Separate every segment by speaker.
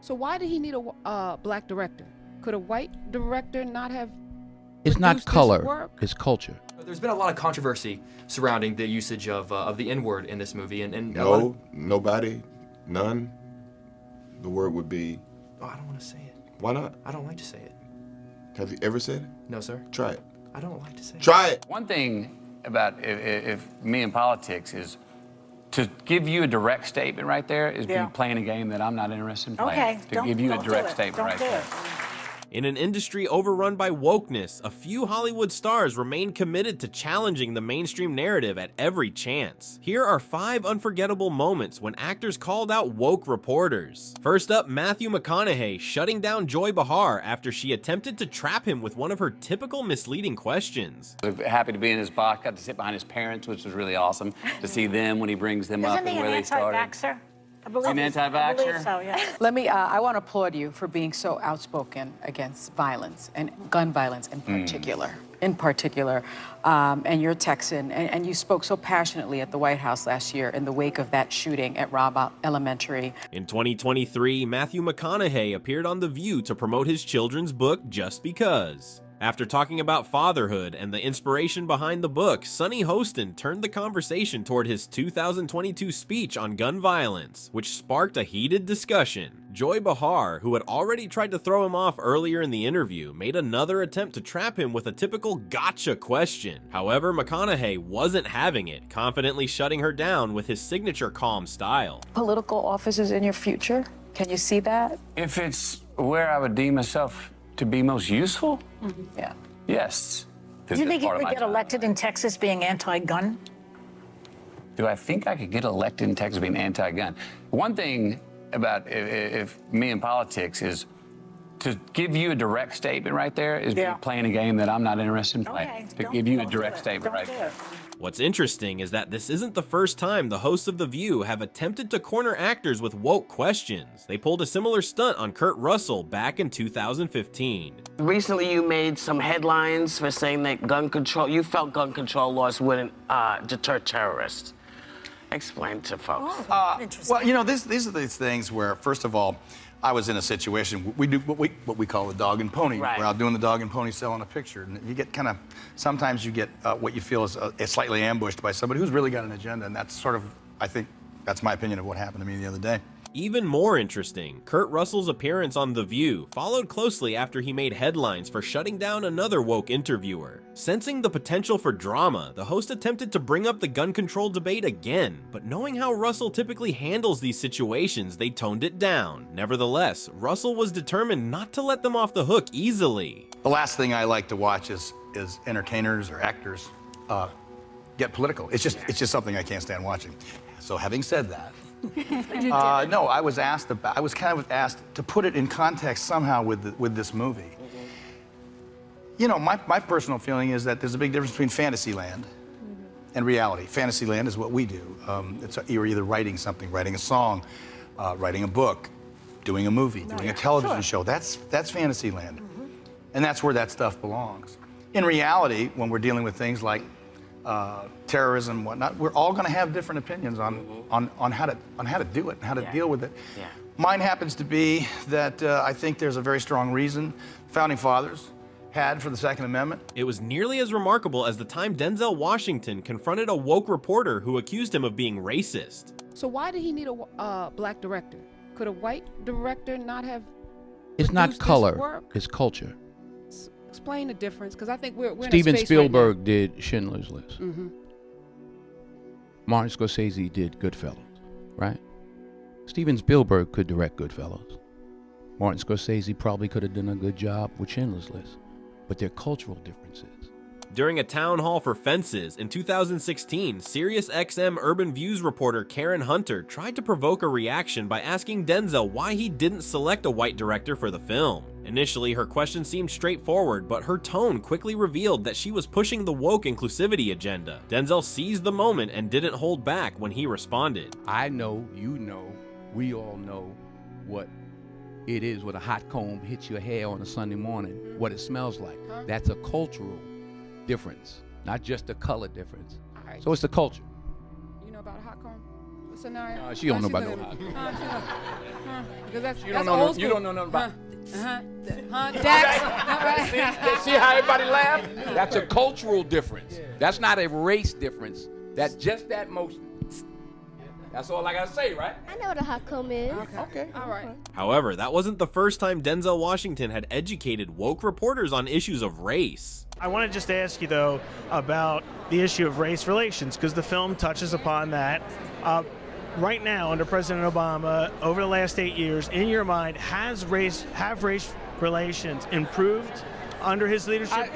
Speaker 1: So why did he need a black director? Could a white director not have
Speaker 2: It's not
Speaker 1: produced this
Speaker 2: color,
Speaker 1: work?
Speaker 2: it's culture.
Speaker 3: There's been a lot of controversy surrounding the usage of the N-word in this movie, and
Speaker 4: No, nobody, none. The word would be.
Speaker 3: Oh, I don't want to say it.
Speaker 4: Why not?
Speaker 3: I don't like to say it.
Speaker 4: Have you ever said it?
Speaker 3: No, sir.
Speaker 4: Try it.
Speaker 3: I don't like to say it.
Speaker 4: Try it.
Speaker 5: One thing about if me in politics is to give you a direct statement right there is be playing a game that I'm not interested in playing.
Speaker 6: Okay,
Speaker 5: To give you a direct statement right there.
Speaker 7: In an industry overrun by wokeness, a few Hollywood stars remain committed to challenging the mainstream narrative at every chance. Here are 5 unforgettable moments when actors called out woke reporters. First up, Matthew McConaughey shutting down Joy Behar after she attempted to trap him with one of her typical misleading questions.
Speaker 5: I'm happy to be in his box. Got to sit behind his parents, which was really awesome to see them when he brings them up
Speaker 6: Isn't he
Speaker 5: and
Speaker 6: an
Speaker 5: where they started.
Speaker 6: anti-vaxxer? I believe
Speaker 5: An anti-vaxxer?
Speaker 6: I believe so, yeah.
Speaker 8: I want to applaud you for being so outspoken against violence and gun violence in particular. And you're a Texan, and you spoke so passionately at the White House last year in the wake of that shooting at Robb Elementary.
Speaker 7: In 2023, Matthew McConaughey appeared on The View to promote his children's book, Just Because. After talking about fatherhood and the inspiration behind the book, Sonny Hostin turned the conversation toward his 2022 speech on gun violence, which sparked a heated discussion. Joy Behar, who had already tried to throw him off earlier in the interview, made another attempt to trap him with a typical gotcha question. However, McConaughey wasn't having it, confidently shutting her down with his signature calm style.
Speaker 8: Political offices in your future? Can you see that?
Speaker 5: If it's where I would deem myself to be most useful?
Speaker 8: Yeah.
Speaker 5: Yes.
Speaker 6: Do you think you could get elected in Texas being anti-gun?
Speaker 5: Do I think I could get elected in Texas being anti-gun? One thing about if me in politics is to give you a direct statement right there is be playing a game that I'm not interested in playing. To give you a direct statement right there.
Speaker 7: What's interesting is that this isn't the first time the hosts of The View have attempted to corner actors with woke questions. They pulled a similar stunt on Kurt Russell back in 2015.
Speaker 9: Recently, you made some headlines for saying that you felt gun control laws wouldn't deter terrorists. Explain to folks.
Speaker 10: Well, you know, these are these things where, first of all, I was in a situation, we do what we call the dog and pony.
Speaker 9: Right.
Speaker 10: We're out doing the dog and pony selling a picture. And you get sometimes you get what you feel is slightly ambushed by somebody who's really got an agenda. And that's sort of, I think, that's my opinion of what happened to me the other day.
Speaker 7: Even more interesting, Kurt Russell's appearance on The View followed closely after he made headlines for shutting down another woke interviewer. Sensing the potential for drama, the host attempted to bring up the gun control debate again, but knowing how Russell typically handles these situations, they toned it down. Nevertheless, Russell was determined not to let them off the hook easily.
Speaker 10: The last thing I like to watch is entertainers or actors get political. It's just something I can't stand watching. So having said that, no, I was kind of asked to put it in context somehow with this movie. You know, my personal feeling is that there's a big difference between Fantasyland and reality. Fantasyland is what we do. You're either writing something, writing a song, writing a book, doing a movie, doing a television show. That's Fantasyland. And that's where that stuff belongs. In reality, when we're dealing with things like terrorism and whatnot, we're all going to have different opinions on how to do it and how to deal with it.
Speaker 9: Yeah.
Speaker 10: Mine happens to be that I think there's a very strong reason founding fathers had for the Second Amendment.
Speaker 7: It was nearly as remarkable as the time Denzel Washington confronted a woke reporter who accused him of being racist.
Speaker 1: So why did he need a black director? Could a white director not have
Speaker 2: It's not
Speaker 1: produced this
Speaker 2: color,
Speaker 1: work?
Speaker 2: it's culture.
Speaker 1: Explain the difference, because I think we're in a
Speaker 2: Steven
Speaker 1: space
Speaker 2: Spielberg
Speaker 1: right
Speaker 2: did Schindler's List. Martin Scorsese did Goodfellas, right? Steven Spielberg could direct Goodfellas. Martin Scorsese probably could have done a good job with Schindler's List, but they're cultural differences.
Speaker 7: During a town hall for Fences in 2016, SiriusXM Urban Views reporter Karen Hunter tried to provoke a reaction by asking Denzel why he didn't select a white director for the film. Initially, her question seemed straightforward, but her tone quickly revealed that she was pushing the woke inclusivity agenda. Denzel seized the moment and didn't hold back when he responded.
Speaker 2: I know, you know, we all know what it is when a hot comb hits your hair on a Sunday morning, what it smells like. That's a cultural difference, not just a color difference.
Speaker 1: All right.
Speaker 2: So it's the culture.
Speaker 1: You know about a hot comb? scenario?
Speaker 2: She don't know about
Speaker 1: no. Because that's
Speaker 2: You don't know.
Speaker 1: old
Speaker 2: You
Speaker 1: school.
Speaker 2: don't know nothing about.
Speaker 1: Dax.
Speaker 2: See how everybody laughed? That's a cultural difference. That's not a race difference. That's just that motion. That's all I gotta say, right?
Speaker 11: I know what a hakam is.
Speaker 1: Okay. All right.
Speaker 7: However, that wasn't the first time Denzel Washington had educated woke reporters on issues of race.
Speaker 12: I want to just ask you, though, about the issue of race relations, because the film touches upon that. Right now, under President Obama, over the last 8 years, in your mind, have race relations improved under his leadership?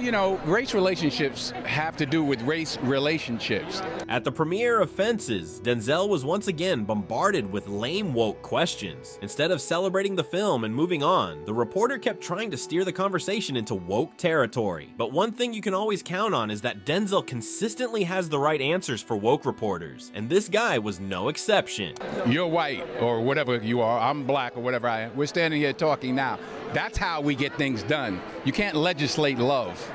Speaker 2: Race relationships have to do with race relationships.
Speaker 7: At the premiere of Fences, Denzel was once again bombarded with lame woke questions. Instead of celebrating the film and moving on, the reporter kept trying to steer the conversation into woke territory. But one thing you can always count on is that Denzel consistently has the right answers for woke reporters, and this guy was no exception.
Speaker 2: You're white or whatever you are, I'm black or whatever I am. We're standing here talking now. That's how we get things done. You can't legislate love.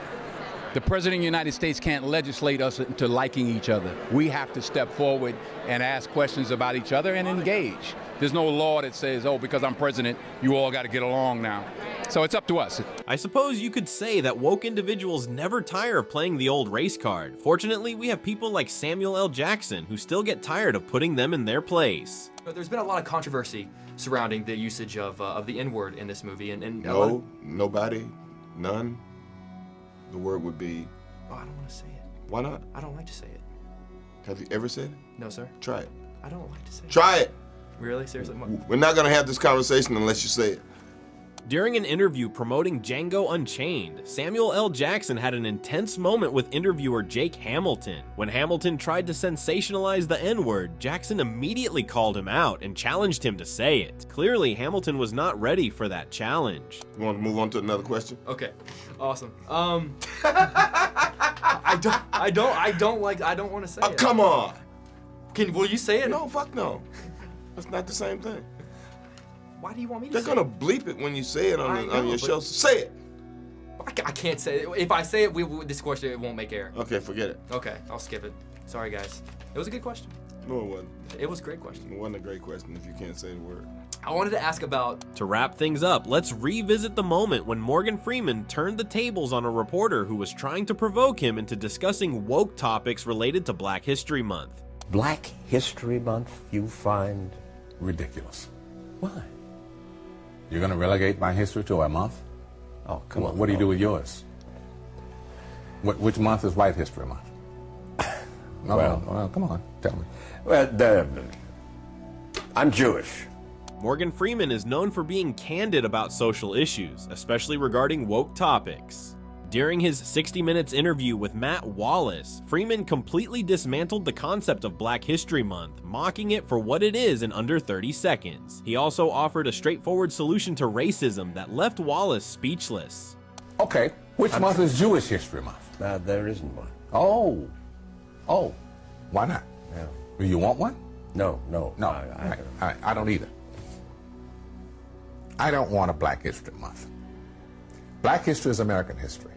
Speaker 2: The President of the United States can't legislate us into liking each other. We have to step forward and ask questions about each other and engage. There's no law that says, oh, because I'm president, you all got to get along now. So it's up to us.
Speaker 7: I suppose you could say that woke individuals never tire of playing the old race card. Fortunately, we have people like Samuel L. Jackson who still get tired of putting them in their place.
Speaker 3: There's been a lot of controversy surrounding the usage of the N-word in this movie, and
Speaker 4: No, nobody, none. The word would be.
Speaker 3: Oh, I don't want to say it.
Speaker 4: Why not?
Speaker 3: I don't like to say it.
Speaker 4: Have you ever said it?
Speaker 3: No, sir.
Speaker 4: Try it.
Speaker 3: I don't like to say it.
Speaker 4: Try it.
Speaker 3: Really? Seriously?
Speaker 4: We're not gonna have this conversation unless you say it.
Speaker 7: During an interview promoting Django Unchained, Samuel L. Jackson had an intense moment with interviewer Jake Hamilton. When Hamilton tried to sensationalize the N-word, Jackson immediately called him out and challenged him to say it. Clearly, Hamilton was not ready for that challenge.
Speaker 4: You want to move on to another question?
Speaker 3: Okay, awesome. I don't want to say it.
Speaker 4: Come on.
Speaker 3: Will you say it?
Speaker 4: No, fuck no. That's not the same thing.
Speaker 3: Why do you want me to
Speaker 4: They're
Speaker 3: say it?
Speaker 4: gonna bleep it when you say it on your show. Say it.
Speaker 3: I can't say it. If I say it, this question it won't make air.
Speaker 4: Okay, forget it.
Speaker 3: Okay, I'll skip it. Sorry, guys. It was a good question.
Speaker 4: No, it wasn't.
Speaker 3: It was a great question.
Speaker 4: It wasn't a great question if you can't say the word.
Speaker 3: I wanted to ask about...
Speaker 7: To wrap things up, let's revisit the moment when Morgan Freeman turned the tables on a reporter who was trying to provoke him into discussing woke topics related to Black History Month.
Speaker 13: Black History Month you find ridiculous. Why? You're going to relegate my history to a month? Oh, come on. What do you do with yours? Which month is White History Month? Well, come on, tell me. Well, I'm Jewish.
Speaker 7: Morgan Freeman is known for being candid about social issues, especially regarding woke topics. During his 60 Minutes interview with Matt Wallace, Freeman completely dismantled the concept of Black History Month, mocking it for what it is in under 30 seconds. He also offered a straightforward solution to racism that left Wallace speechless.
Speaker 13: Okay, which month is Jewish History Month? There isn't one. Oh, why not? Yeah. Do you want one? No. I don't either. I don't want a Black History Month. Black history is American history.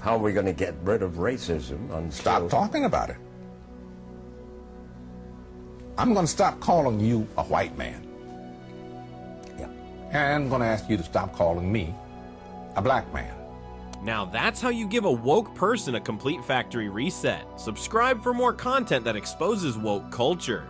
Speaker 13: How are we going to get rid of racism? Stop talking about it. I'm going to stop calling you a white man. Yeah. And I'm going to ask you to stop calling me a black man.
Speaker 7: Now that's how you give a woke person a complete factory reset. Subscribe for more content that exposes woke culture.